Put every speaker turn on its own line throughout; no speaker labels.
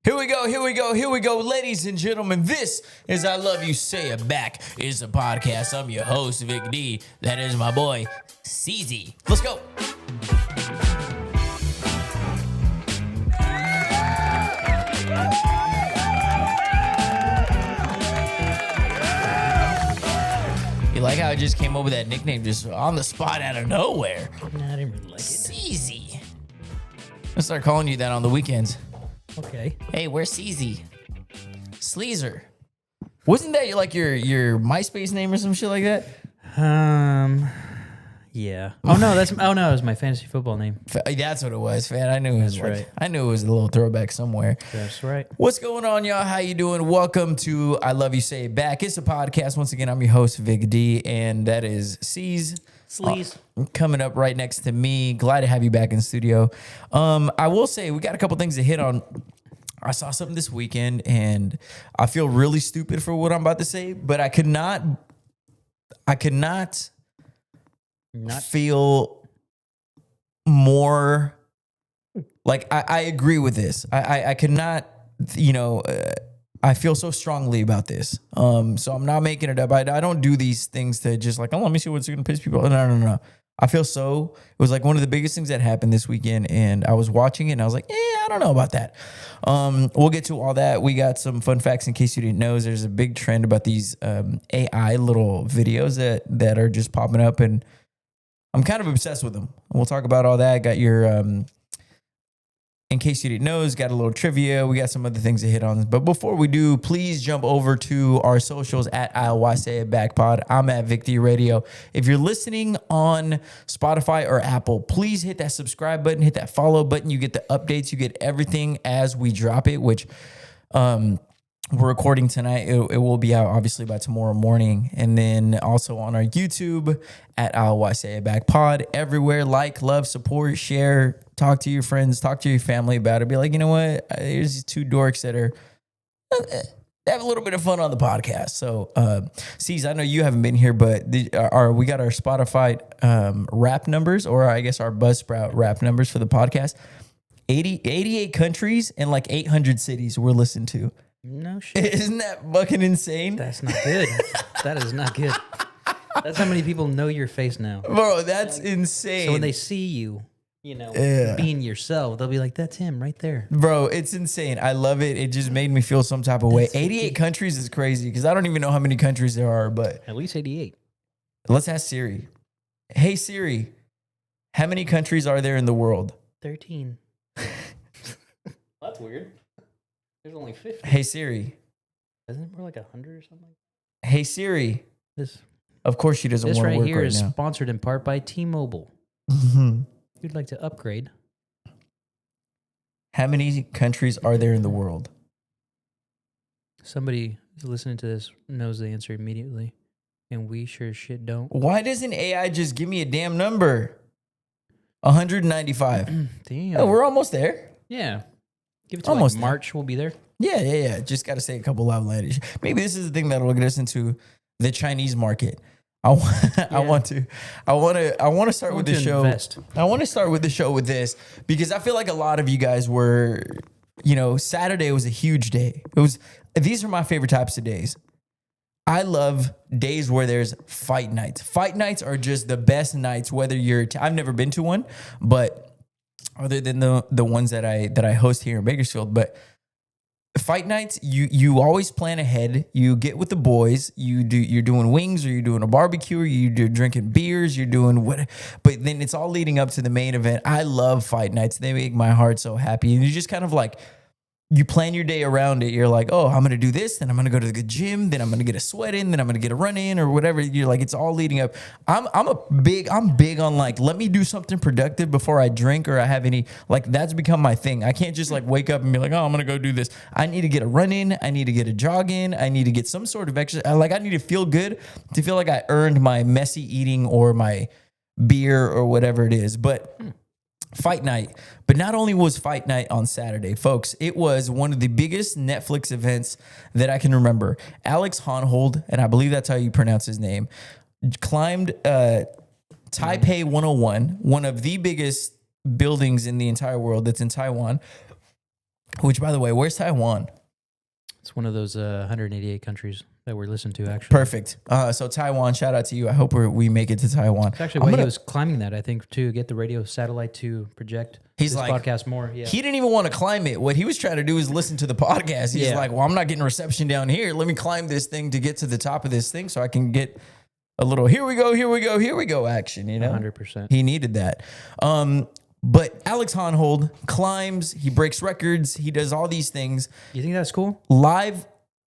Here we go, ladies and gentlemen. This is I Love You Say It Back. It's a podcast. I'm your host, Vic D. That is my boy, CZ. Let's go. You like how I just came up with that nickname just on the spot out of nowhere?
No, I didn't really like it.
CZ. I'll start calling you that on the weekends.
Okay.
Hey, where's CZ? Sleazer. Wasn't that like your MySpace name or some shit like that?
Yeah. Oh no, it was my fantasy football name.
That's what it was, fan. I knew it was
right.
I knew it was a little throwback somewhere.
That's right.
What's going on, y'all? How you doing? Welcome to I Love You Say It Back. It's a podcast. Once again, I'm your host, Vic D, and that is C's.
Sleaze.
Coming up right next to me. Glad to have you back in the studio. I will say we got a couple things to hit on. I saw something this weekend, and I feel really stupid for what I'm about to say, but I could not feel more like I agree with this. I could not, I feel so strongly about this. So I'm not making it up. I don't do these things to just like, oh, let me see what's going to piss people off. No. It was like one of the biggest things that happened this weekend, and I was watching it and I was like, I don't know about that. We'll get to all that. We got some fun facts in case you didn't know. There's a big trend about these AI little videos that are just popping up, and I'm kind of obsessed with them. We'll talk about all that. Got your, in case you didn't know, got a little trivia. We got some other things to hit on. But before we do, please jump over to our socials at ICYDK. I'm at Vic D Radio. If you're listening on Spotify or Apple, please hit that subscribe button, hit that follow button. You get the updates. You get everything as we drop it, which we're recording tonight. It will be out obviously by tomorrow morning. And then also on our YouTube at ICYDK. Everywhere. Like, love, support, share, talk to your friends, talk to your family about it. Be like, you know what? There's these two dorks that are they have a little bit of fun on the podcast. So, C's, I know you haven't been here, but we got our Spotify rap numbers, or I guess our Buzzsprout rap numbers for the podcast. 88 countries and like 800 cities we're listened to.
No shit.
Isn't that fucking insane?
That's not good. That is not good. That's how many people know your face now.
Bro, that's insane.
So when they see you, being yourself, they'll be like, that's him right there.
Bro, it's insane. I love it. It just made me feel some type of way. 88 countries is crazy because I don't even know how many countries there are, but
at least 88.
Let's ask Siri. Hey, Siri, how many countries are there in the world?
13. That's weird. There's only 50.
Hey, Siri.
Isn't it more like 100 or something?
Hey, Siri. Of course she doesn't want to work right now.
This right here is sponsored in part by T-Mobile. If you'd like to upgrade.
How many countries are there in the world?
Somebody listening to this knows the answer immediately, and we sure as shit don't.
Why doesn't AI just give me a damn number? 195.
Damn.
Oh, we're almost there.
Yeah. Give it to
almost
like March, we'll be there.
Yeah. Just got to say a couple loud language. Maybe this is the thing that'll get us into the Chinese market. I want to start with the show.
Invest.
I want to start with the show with this because I feel like a lot of you guys were, Saturday was a huge day. These are my favorite types of days. I love days where there's fight nights. Fight nights are just the best nights, whether I've never been to one, but other than the ones that I host here in Bakersfield, but fight nights, you always plan ahead. You get with the boys. You're doing wings, or you're doing a barbecue, or you're drinking beers. You're doing what, but then it's all leading up to the main event. I love fight nights. They make my heart so happy, and you just kind of like. You plan your day around it. You're like, oh, I'm going to do this. Then I'm going to go to the gym. Then I'm going to get a sweat in. Then I'm going to get a run in or whatever. You're like, it's all leading up. I'm big on like, let me do something productive before I drink or I have any, like that's become my thing. I can't just like wake up and be like, oh, I'm going to go do this. I need to get a run in. I need to get a jog in. I need to get some sort of exercise. Like I need to feel good to feel like I earned my messy eating or my beer or whatever it is. But fight night. But not only was fight night on Saturday, folks, it was one of the biggest Netflix events that I can remember. Alex Honnold, and I believe that's how you pronounce his name, climbed Taipei 101, one of the biggest buildings in the entire world that's in Taiwan. Which, by the way, where's Taiwan?
It's one of those 188 countries that we're listened to, actually.
Perfect. So Taiwan, shout out to you. I hope we make it to Taiwan.
It's actually why he was climbing that, I think, to get the radio satellite to project
He's
this
like,
podcast more. Yeah.
He didn't even want to climb it. What he was trying to do is listen to the podcast. He's like, well, I'm not getting reception down here. Let me climb this thing to get to the top of this thing so I can get a little here we go action,
100%.
He needed that. But Alex Honnold climbs, he breaks records, he does all these things.
You think that's cool?
Live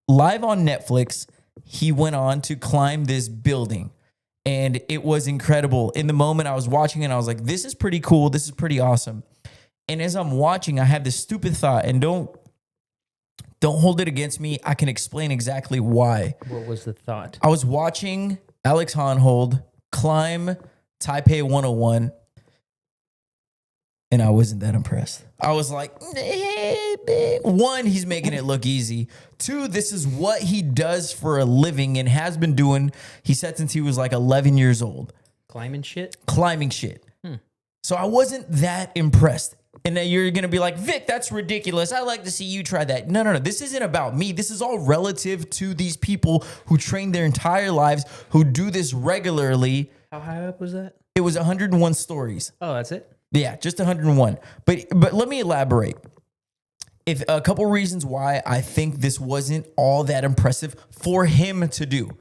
on Netflix, he went on to climb this building. And it was incredible. In the moment I was watching it, I was like, this is pretty cool. This is pretty awesome. And as I'm watching, I have this stupid thought, and don't hold it against me. I can explain exactly why.
What was the thought?
I was watching Alex Honnold climb Taipei 101, and I wasn't that impressed. I was like, one, he's making it look easy. Two, this is what he does for a living and has been doing, he said, since he was like 11 years old.
Climbing shit?
Climbing shit. So I wasn't that impressed. And then you're going to be like, Vic, that's ridiculous. I like to see you try that. No. This isn't about me. This is all relative to these people who train their entire lives, who do this regularly.
How high up was that?
It was 101 stories.
Oh, that's it?
Yeah, just 101. But let me elaborate. If a couple reasons why I think this wasn't all that impressive for him to do.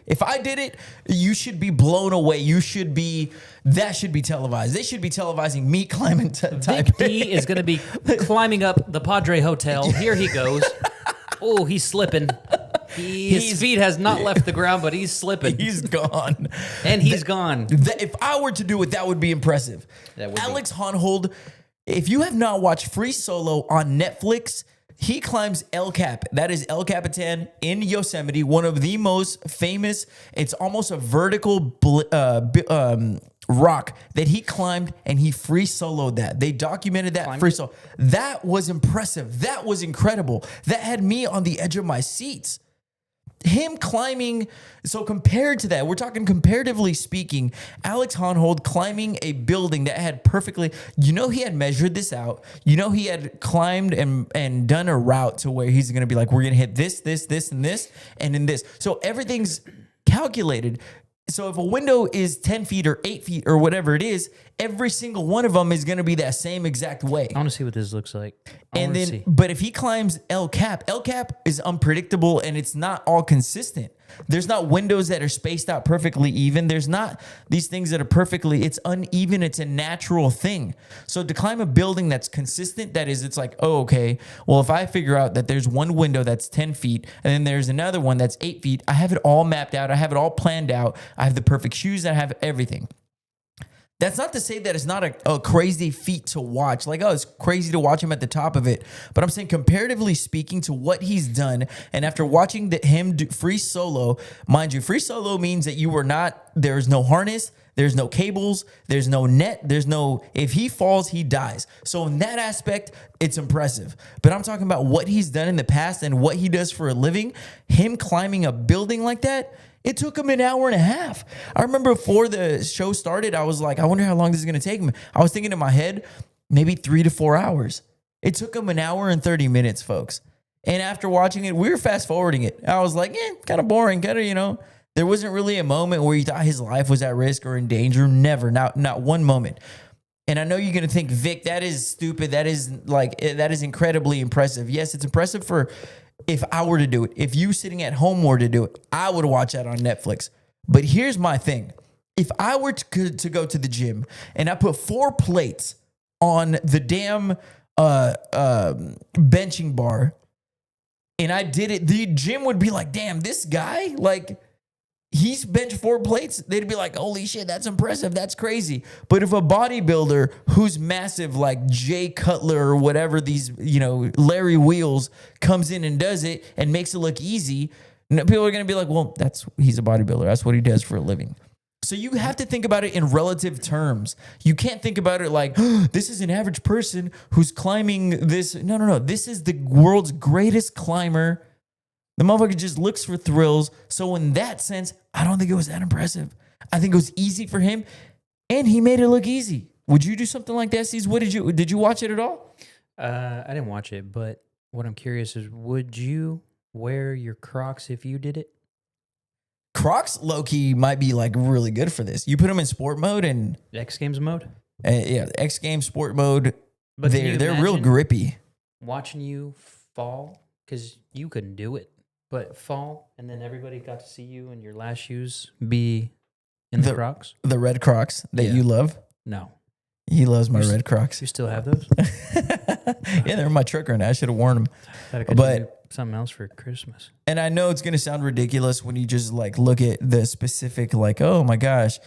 If I did it, you should be blown away. That should be televised. They should be televising me climbing Taipei.
Vic D is going to be climbing up the Padre Hotel. Here he goes. Oh, he's slipping. His feet has not left the ground, but he's slipping.
He's gone.
And he's gone.
If I were to do it, that would be impressive. Alex Honnold, if you have not watched Free Solo on Netflix, he climbs El Cap. That is El Capitan in Yosemite, one of the most famous. It's almost a vertical rock that he climbed, and he free soloed that. They documented that free solo. That was impressive. That was incredible. That had me on the edge of my seats. Him climbing, so compared to that, we're talking comparatively speaking, Alex Honnold climbing a building that had perfectly, he had measured this out. He had climbed and done a route to where he's going to be like, we're going to hit this, and this, and in this. So everything's calculated. So if a window is 10 feet or 8 feet or whatever it is, every single one of them is going to be that same exact way.
I want to see what this looks like.
But if he climbs El Cap is unpredictable, and it's not all consistent. There's not windows that are spaced out perfectly even. There's not these things that are perfectly, it's uneven. It's a natural thing. So to climb a building that's consistent, it's like, oh, okay, well, if I figure out that there's one window that's 10 feet and then there's another one that's 8 feet, I have it all mapped out. I have it all planned out. I have the perfect shoes. I have everything. That's not to say that it's not a crazy feat to watch. Like, oh, it's crazy to watch him at the top of it. But I'm saying, comparatively speaking to what he's done, and after watching him do free solo, mind you, free solo means that there's no harness, there's no cables, there's no net, if he falls, he dies. So in that aspect, it's impressive. But I'm talking about what he's done in the past and what he does for a living. Him climbing a building like that, it took him an hour and a half. I remember before the show started, I was like, I wonder how long this is going to take him. I was thinking in my head, maybe 3 to 4 hours. It took him an hour and 30 minutes, folks. And after watching it, we were fast forwarding it. I was like, kind of boring. There wasn't really a moment where he thought his life was at risk or in danger. Never, not one moment. And I know you're going to think, Vic, that is stupid. That is incredibly impressive. Yes, it's impressive if I were to do it. If you sitting at home were to do it, I would watch that on Netflix. But here's my thing. If I were to go to the gym and I put 4 plates on the damn benching bar and I did it, the gym would be like, damn, this guy, he's benched 4 plates. They'd be like, holy shit, that's impressive. That's crazy. But if a bodybuilder who's massive, like Jay Cutler or whatever, these, Larry Wheels comes in and does it and makes it look easy, people are going to be like, well, he's a bodybuilder. That's what he does for a living. So you have to think about it in relative terms. You can't think about it like, this is an average person who's climbing this. No. This is the world's greatest climber. The motherfucker just looks for thrills. So in that sense, I don't think it was that impressive. I think it was easy for him, and he made it look easy. Would you do something like that, C's? Did you watch it at all?
I didn't watch it, but what I'm curious is, would you wear your Crocs if you did it?
Crocs low-key might be like really good for this. You put them in sport mode and
X Games mode?
yeah, X Games sport mode.
But can you
They're real
imagine
grippy.
watching you fall, because you couldn't do it, but fall, and then everybody got to see you in your last shoes be in the Crocs?
The red Crocs that
Yeah.
you love.
No.
He loves my red Crocs.
You still have those?
Yeah, they're in my truck right now. I should have worn them.
But something else for Christmas.
And I know it's going to sound ridiculous when you just like look at the specific, like, oh my gosh.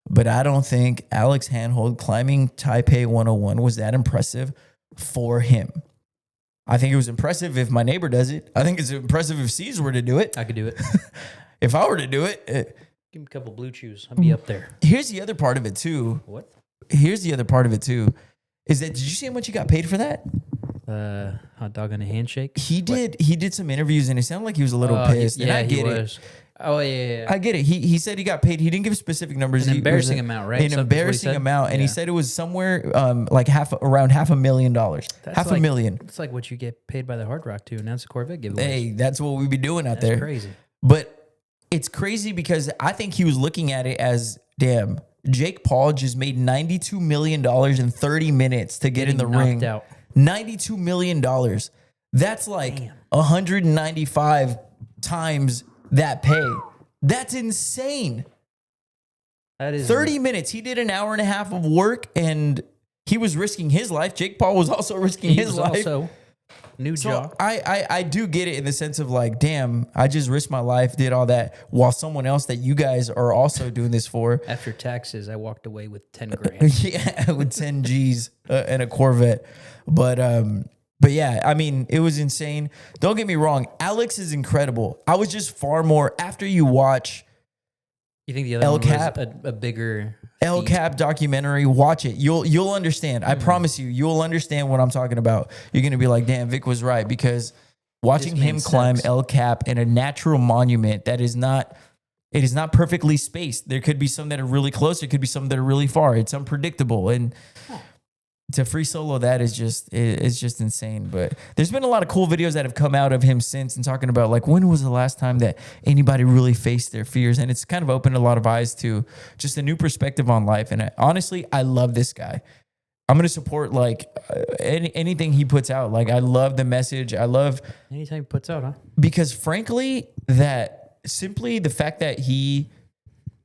But I don't think Alex Honnold climbing Taipei 101 was that impressive for him. I think it was impressive if my neighbor does it. I think it's impressive if C's were to do it.
I could do it.
If I were to do it.
Give me a couple blue chews. I'd be up there.
Here's the other part of it too.
What?
Here's the other part of it too. Is that, did you see how much he got paid for that?
Hot dog and a handshake?
He did some interviews and it sounded like he was a little pissed.
Yeah,
and I get
he
it.
was. Oh, yeah.
I get it. He said he got paid. He didn't give specific numbers.
An embarrassing amount, right?
An embarrassing amount. And he said it was somewhere like around $500,000. $500,000.
It's like what you get paid by the Hard Rock to announce a Corvette giveaway.
Hey, that's what we be doing out
That's
there.
crazy.
But it's crazy because I think he was looking at it as, damn, Jake Paul just made $92 million in 30 minutes to get in the ring.
Out.
$92 million. That's like 195 times that pay. That's insane.
That is
30 minutes. He did an hour and a half of work and he was risking his life. Jake Paul was also risking his life.
Also new job.
I do get it in the sense of like, damn, I just risked my life, did all that while someone else that you guys are also doing this for.
After taxes, I walked away with 10 grand.
Yeah, with 10 G's and a Corvette. But yeah, I mean, it was insane. Don't get me wrong. Alex is incredible. I was just far more after you watch
You think the other one was a bigger
El Cap documentary, watch it. You'll understand. I promise you'll understand what I'm talking about. You're gonna be like, damn, Vic was right, because watching him climb El Cap in a natural monument that is not, it is not perfectly spaced. There could be some that are really close. There could be some that are really far. It's unpredictable, and to free solo that is just, it's just insane. But there's been a lot of cool videos that have come out of him since, and talking about like, when was the last time that anybody really faced their fears? And it's kind of opened a lot of eyes to just a new perspective on life. And honestly, I love this guy. I'm going to support like anything he puts out. Like, I love the message. I love
anytime he puts out, huh?
Because frankly, that simply the fact that he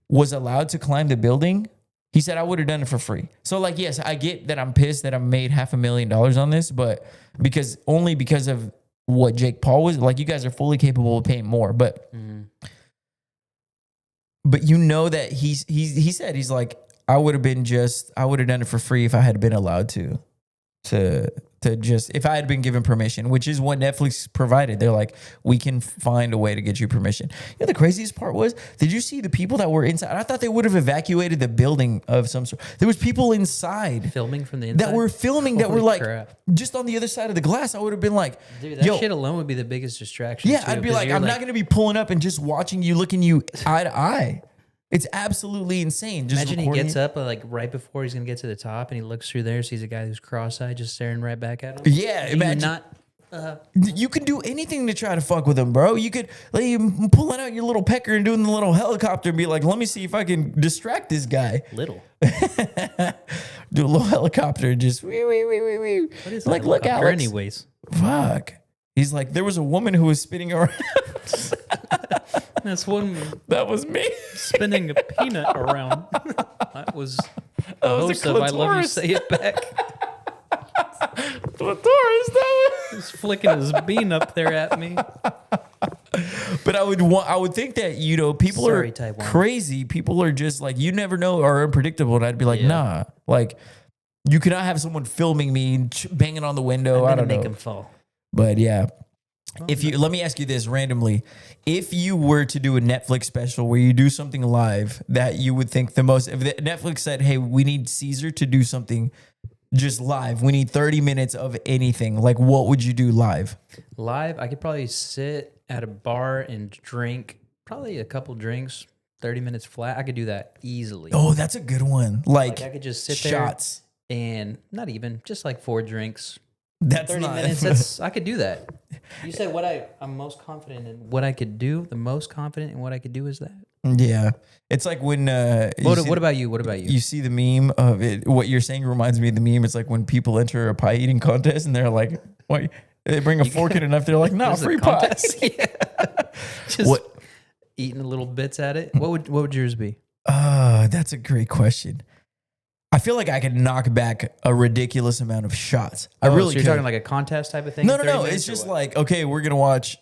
was allowed to climb the building, he said, I would have done it for free. So like, yes, I get that I'm pissed that I made $500,000 on this, but because of what Jake Paul was like, you guys are fully capable of paying more, but you know that he said, he's like, I would have done it for free if I had been allowed to just, if I had been given permission, which is what Netflix provided. They're like, we can find a way to get you permission. You know, the craziest part was, did you see the people that were inside? I thought they would have evacuated the building of some sort. There was people inside
filming from the inside
that were filming that were like
crap.
Just on the other side of the glass. I would have been like,
dude, that shit alone would be the biggest distraction.
Yeah, I'd be like, I'm not going to be pulling up and just watching you, looking you eye to eye. It's absolutely insane. Just
imagine he gets up like right before he's gonna get to the top, and he looks through there, sees a guy who's cross-eyed, just staring right back at him.
Yeah, imagine. You can do anything to try to fuck with him, bro. You could like you pulling out your little pecker and doing the little helicopter and be like, let me see if I can distract this guy.
Little.
Do a little helicopter and just wee.
What is
like, look, Alex.
Anyways.
Fuck. He's like, there was a woman who was spinning around.
That's one.
That was me
spinning a peanut around. That was the host of I Love You, Say It Back.
Clitoris,
he's flicking his bean up there at me.
But I would think that, you know, people are
Taiwan.
Crazy. People are just like, you never know, are unpredictable. And I'd be like, nah, like you cannot have someone filming me banging on the window. I don't know.
Make him fall.
But yeah. Let me ask you this randomly. If you were to do a Netflix special where you do something live that you would think if Netflix said, hey, we need Caesar to do something just live. We need 30 minutes of anything. Like, what would you do live?
Live, I could probably sit at a bar and drink probably a couple drinks, 30 minutes flat. I could do that easily.
Oh, that's a good one. Like
I could just sit
shots.
there and not even, just like 4 drinks.
That's
30
not.
minutes. I could do that. You said I'm most confident in what I could do. The most confident in what I could do is that.
Yeah, it's like when.
What about you? What about you?
You see the meme of it. What you're saying reminds me of the meme. It's like when people enter a pie eating contest and they're like, "What?" They bring a fork in and knife. They're like, "No, free pies."
Just eating little bits at it. What would yours be?
That's a great question. I feel like I could knock back a ridiculous amount of shots. I really.
So you're talking like a contest type of thing?
No. It's just like, okay, we're gonna watch.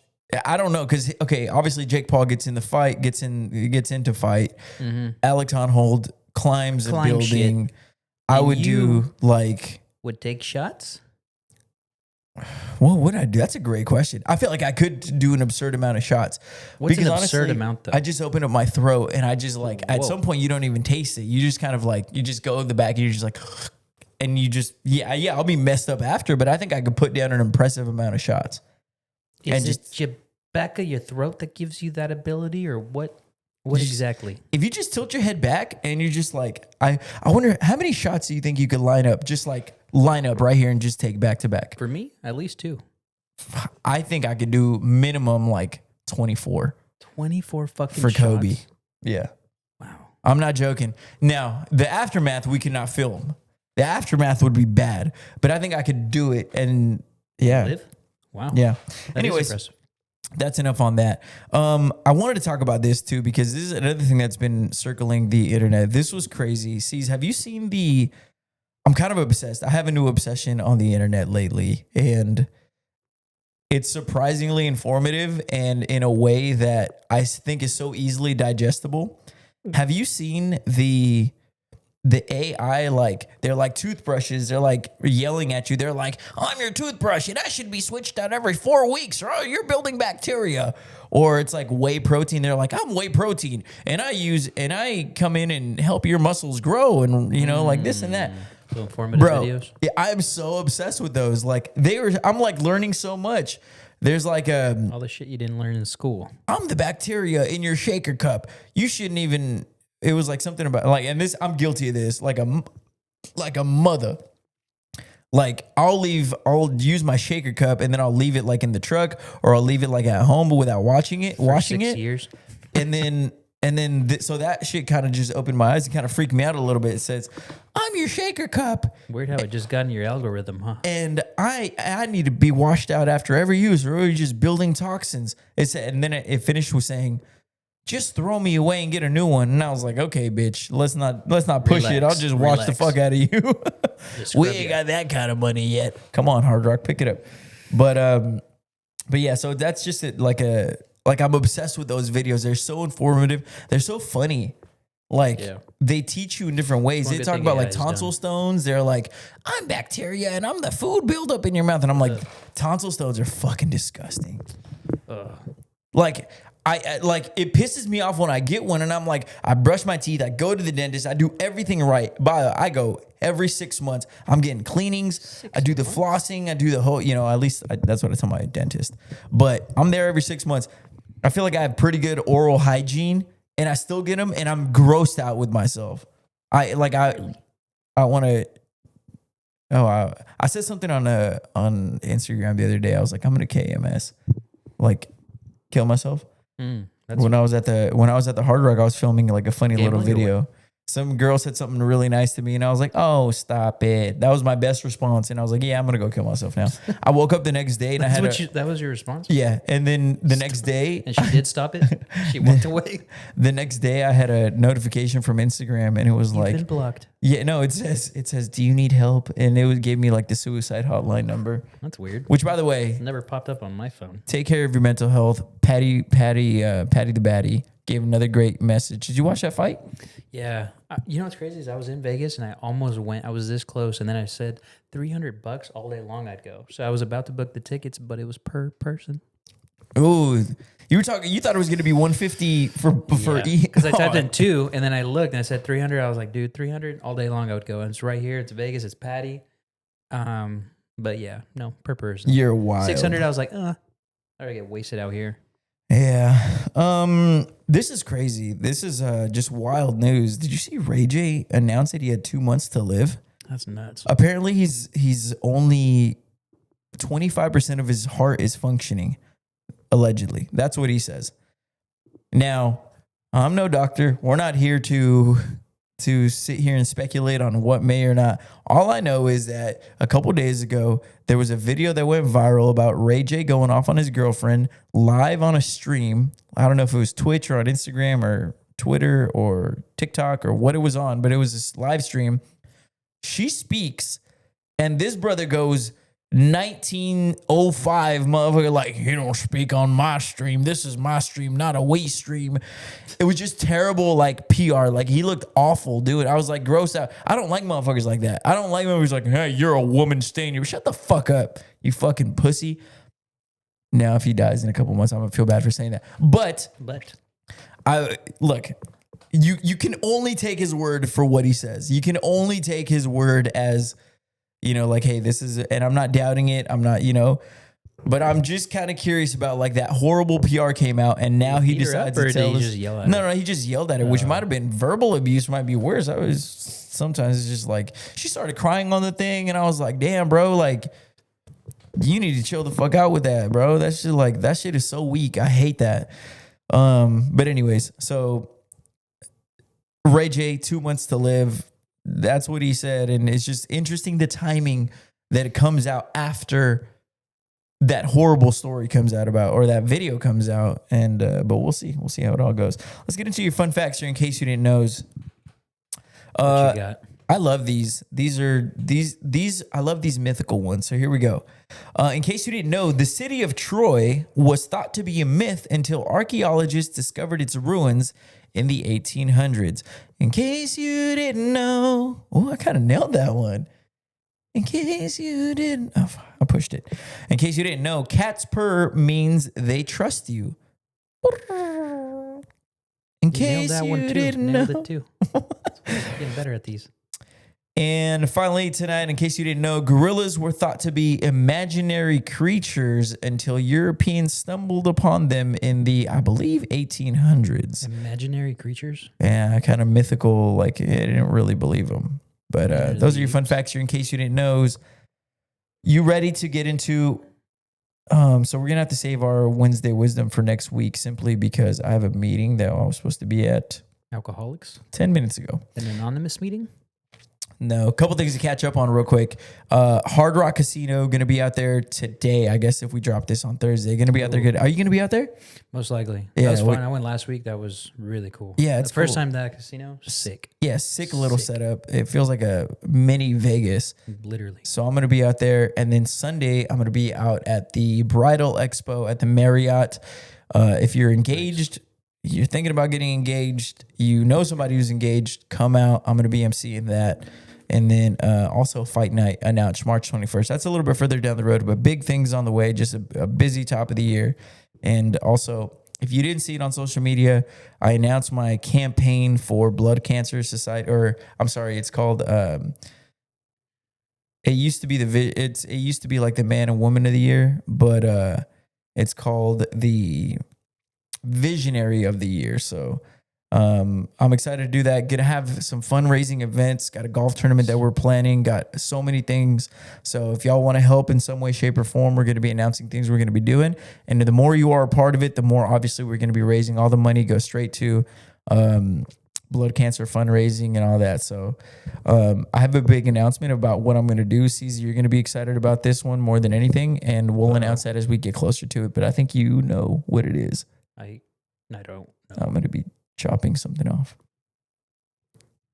I don't know, because obviously Jake Paul gets in the fight, gets into fight.
Mm-hmm.
Alex Honnold climbs a building.
Shit.
I would do like.
Would take shots.
What would I do? That's a great question. I feel like I could do an absurd amount of shots.
What's
because
an absurd amount though?
I just open up my throat and I just like at some point you don't even taste it. You just kind of like you just go in the back and you're just like, and you just I'll be messed up after, but I think I could put down an impressive amount of shots.
Is it your back of your throat that gives you that ability, or what? What exactly?
If you just tilt your head back and you're just like, I wonder how many shots do you think you could line up? Just like line up right here and just take back to back.
For me, at least 2.
I think I could do minimum like 24.
24 fucking
for
shots?
Kobe. Yeah.
Wow.
I'm not joking. Now, the aftermath we cannot film. The aftermath would be bad, but I think I could do it. And yeah.
Live? Wow.
Yeah.
That
Anyways,
is impressive.
that's enough on that. I wanted to talk about this too, because this is another thing that's been circling the internet. This was crazy. C's, have you seen I'm kind of obsessed. I have a new obsession on the internet lately, and it's surprisingly informative and in a way that I think is so easily digestible. Have you seen the AI, like, they're like toothbrushes. They're like yelling at you. They're like, I'm your toothbrush and I should be switched out every 4 weeks, or you're building bacteria. Or it's like whey protein. They're like, I'm whey protein and I come in and help your muscles grow, and like this and that.
So informative videos.
Yeah, I'm so obsessed with those. Like I'm like learning so much. There's like
all the shit you didn't learn in school.
I'm the bacteria in your shaker cup. You shouldn't even. It was like something about like, and this, I'm guilty of this. Like a mother. Like I'll use my shaker cup and then I'll leave it like in the truck, or I'll leave it like at home, but without washing it.
For 6 years.
And then so that shit kind of just opened my eyes and kind of freaked me out a little bit. It says, I'm your shaker cup.
Weird how it just got in your algorithm, huh?
And I need to be washed out after every use, or you're just building toxins. And then it finished with saying, just throw me away and get a new one. And I was like, okay, bitch, let's not push it. I'll just wash the fuck out of you. We ain't got that kind of money yet. Come on, Hard Rock, pick it up. But yeah, so that's just it. Like I'm obsessed with those videos. They're so informative. They're so funny. Like they teach you in different ways. They talk about like tonsil stones. They're like, I'm bacteria and I'm the food buildup in your mouth. And I'm like, tonsil stones are fucking disgusting. Like I like, it pisses me off when I get one and I'm like, I brush my teeth, I go to the dentist, I do everything right. I go every 6 months. I'm getting cleanings. I do the flossing. I do the whole, at least that's what I tell my dentist. But I'm there every 6 months. I feel like I have pretty good oral hygiene, and I still get them, and I'm grossed out with myself. I want to. I said something on Instagram the other day. I was like, I'm gonna KMS, like kill myself. When I was at the Hard Rock, I was filming like a funny little video. Some girl said something really nice to me, and I was like, "Oh, stop it!" That was my best response, and I was like, "Yeah, I'm gonna go kill myself now." I woke up the next day, and
that was your response.
Yeah, and then the next day,
and she did stop it. She walked away.
The next day, I had a notification from Instagram, and it was
You've been blocked.
Yeah, no, it says, "Do you need help?" And it gave me like the suicide hotline number.
That's weird.
Which, by the way,
it's never popped up on my phone.
Take care of your mental health. Patty the Baddie gave another great message. Did you watch that fight?
Yeah. You know what's crazy is I was in Vegas and I almost went. I was this close, and then I said $300 all day long I'd go. So I was about to book the tickets, but it was per person.
Ooh, you were talking. You thought it was going to be $150 for
because I typed in 2, and then I looked and I said 300. I was like, dude, 300 all day long I would go. And it's right here. It's Vegas. It's Patty. But yeah, no, per person.
You're wild.
600. I was like, I gotta get wasted out here.
Yeah. This is crazy. This is just wild news. Did you see Ray J announce that he had 2 months to live?
That's nuts.
Apparently he's only 25% of his heart is functioning, allegedly. That's what he says. Now, I'm no doctor. We're not here to sit here and speculate on what may or not. All I know is that a couple days ago, there was a video that went viral about Ray J going off on his girlfriend live on a stream. I don't know if it was Twitch or on Instagram or Twitter or TikTok or what it was on, but it was this live stream. She speaks, and this brother goes 1905 motherfucker, like, you don't speak on my stream. This is my stream, not a we stream. It was just terrible, like, PR. Like, he looked awful, dude. I was like, gross out. I don't like motherfuckers like that. I don't like motherfuckers like, hey, you're a woman staying here. Shut the fuck up, you fucking pussy. Now, if he dies in a couple months, I'm gonna feel bad for saying that. But I look, you can only take his word for what he says. You can only take his word as, you know, like, hey, this is, and I'm not doubting it. I'm not, you know, but I'm just kind of curious about, like, that horrible PR came out, and now he decides to tell us.
Just yell at her?
No, he just yelled at her, which might have been verbal abuse, might be worse. Sometimes it's just like, she started crying on the thing, and I was like, damn, bro, like, you need to chill the fuck out with that, bro. That shit is so weak. I hate that. But anyways, so Ray J, 2 months to live. That's what he said. And it's just interesting the timing that it comes out after that horrible story comes out about, or that video comes out. And, but we'll see how it all goes. Let's get into your fun facts here in case you didn't know.
What you got?
I love these. I love these mythical ones. So here we go. In case you didn't know, the city of Troy was thought to be a myth until archaeologists discovered its ruins in the 1800s. In case you didn't know. Oh, I kind of nailed that one. In case you didn't. Oh, I pushed it. In case you didn't know, cats purr means they trust you. In case you didn't know.
Nailed it too. Getting better at these.
And finally, tonight, in case you didn't know, gorillas were thought to be imaginary creatures until Europeans stumbled upon them in the, I believe, 1800s.
Imaginary creatures?
Yeah, kind of mythical. Like, I didn't really believe them. But those are your fun facts here in case you didn't know. You ready to get into... so we're going to have to save our Wednesday wisdom for next week simply because I have a meeting that I was supposed to be at...
Alcoholics?
10 minutes ago.
An anonymous meeting?
No, a couple things to catch up on real quick. Hard Rock Casino going to be out there today. I guess if we drop this on Thursday, going to be out there. Good. Are you going to be out there?
Most likely.
Yeah,
that was fun. I went last week. That was really cool.
Yeah, it's
the first
cool.
time that casino. Sick.
Yeah, sick little setup. It feels like a mini Vegas.
Literally.
So I'm going to be out there, and then Sunday I'm going to be out at the Bridal Expo at the Marriott. If you're engaged. You're thinking about getting engaged, you know somebody who's engaged, come out. I'm going to be emceeing that. And then also Fight Night announced March 21st. That's a little bit further down the road, but big things on the way, just a busy top of the year. And also, if you didn't see it on social media, I announced my campaign for Blood Cancer Society, or I'm sorry, it's called, it used to be it used to be like the Man and Woman of the Year, but it's called the Visionary of the Year. So I'm excited to do that. Gonna have some fundraising events. Got a golf tournament that we're planning. Got so many things. So if y'all want to help in some way, shape, or form, we're going to be announcing things we're going to be doing. And the more you are a part of it, the more obviously we're going to be raising. All the money goes straight to blood cancer fundraising and all that. So I have a big announcement about what I'm going to do. Caesar, you're going to be excited about this one more than anything, and we'll announce that as we get closer to it. But I think you know what it is.
I don't know.
I'm going to be chopping something off.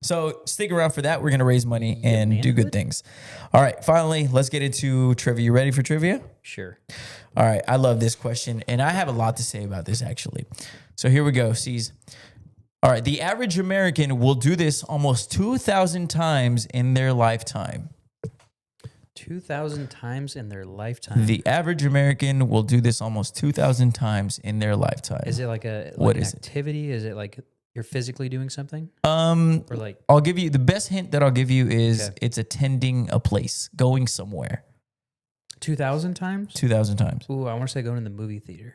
So stick around for that. We're going to raise money and do good things. All right. Finally, let's get into trivia. You ready for trivia?
Sure.
All right. I love this question, and I have a lot to say about this, actually. So here we go, C's. All right. The average American will do this almost 2,000 times in their lifetime.
2,000 times in their lifetime.
The average American will do this almost 2,000 times in their lifetime.
Is it like an activity? Is it like you're physically doing something? Or like
I'll give you the best hint that I'll give you is it's attending a place, going somewhere.
2,000 times?
2,000 times.
Ooh, I want to say going to the movie theater.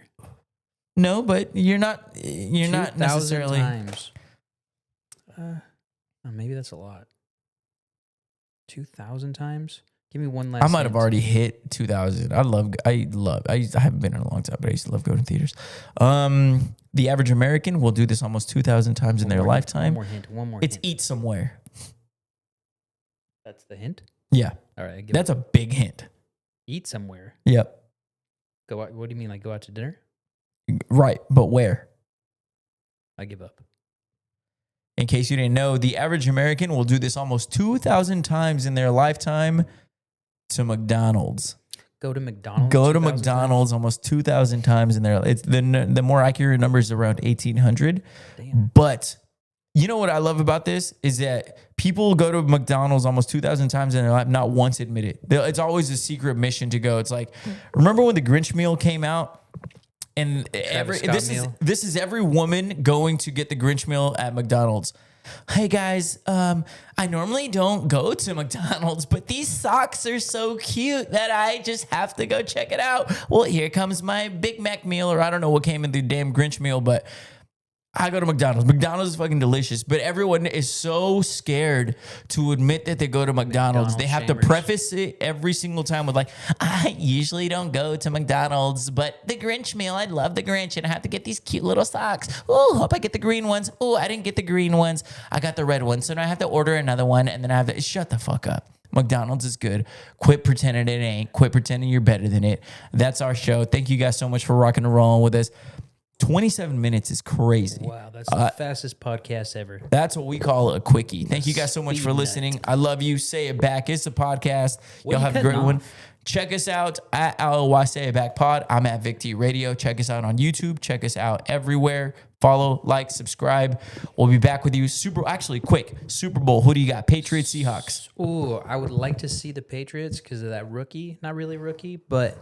No, but you're not necessarily.
2,000 times. Maybe that's a lot. 2,000 times? Give me one last.
I might have
hint.
already hit 2,000. I haven't been in a long time, but I used to love going to theaters. The average American will do this almost 2,000 times in their lifetime.
One more
It's
hint.
eat somewhere.
That's the hint?
Yeah.
All right.
That's a big hint.
Eat somewhere.
Yep.
Go out. What do you mean? Like go out to dinner?
Right. But where?
I give up.
In case you didn't know, the average American will do this almost 2,000 times in their lifetime to McDonald's.
Go to McDonald's.
Go to McDonald's almost 2,000 times in their life. It's the more accurate number is around 1,800.
Damn.
But you know what I love about this is that people go to McDonald's almost 2,000 times in their life, not once admit it. It's always a secret mission to go. It's like, remember when the Grinch meal came out? And this is every woman going to get the Grinch meal at McDonald's. Hey guys, I normally don't go to McDonald's, but these socks are so cute that I just have to go check it out. Well, here comes my Big Mac meal, or I don't know what came in the damn Grinch meal, but I go to McDonald's. McDonald's is fucking delicious, but everyone is so scared to admit that they go to McDonald's. They have to preface it every single time with like, I usually don't go to McDonald's, but the Grinch meal, I love the Grinch, and I have to get these cute little socks. Oh, hope I get the green ones. Oh, I didn't get the green ones. I got the red ones, so now I have to order another one, and then I have to shut the fuck up. McDonald's is good. Quit pretending it ain't. Quit pretending you're better than it. That's our show. Thank you guys so much for rocking and rolling with us. 27 minutes is crazy.
Wow, that's the fastest podcast ever.
That's what we call a quickie. Thank you guys so much for listening. I love you. Say It Back. It's a podcast. Y'all have a great one. Check us out at LOY Say It Back Pod. I'm at Vic T Radio. Check us out on YouTube. Check us out everywhere. Follow, like, subscribe. We'll be back with you. Super Bowl. Who do you got? Patriots, Seahawks.
Ooh, I would like to see the Patriots because of that rookie. Not really rookie, but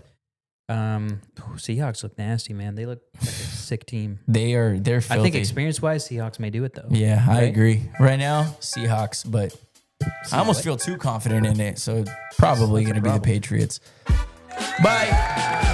Seahawks look nasty, man. They look like a sick team.
They're filthy.
I think experience-wise, Seahawks may do it, though.
Yeah, right? I agree. Right now, Seahawks, but I almost feel too confident in it, so probably going to be the Patriots. Bye.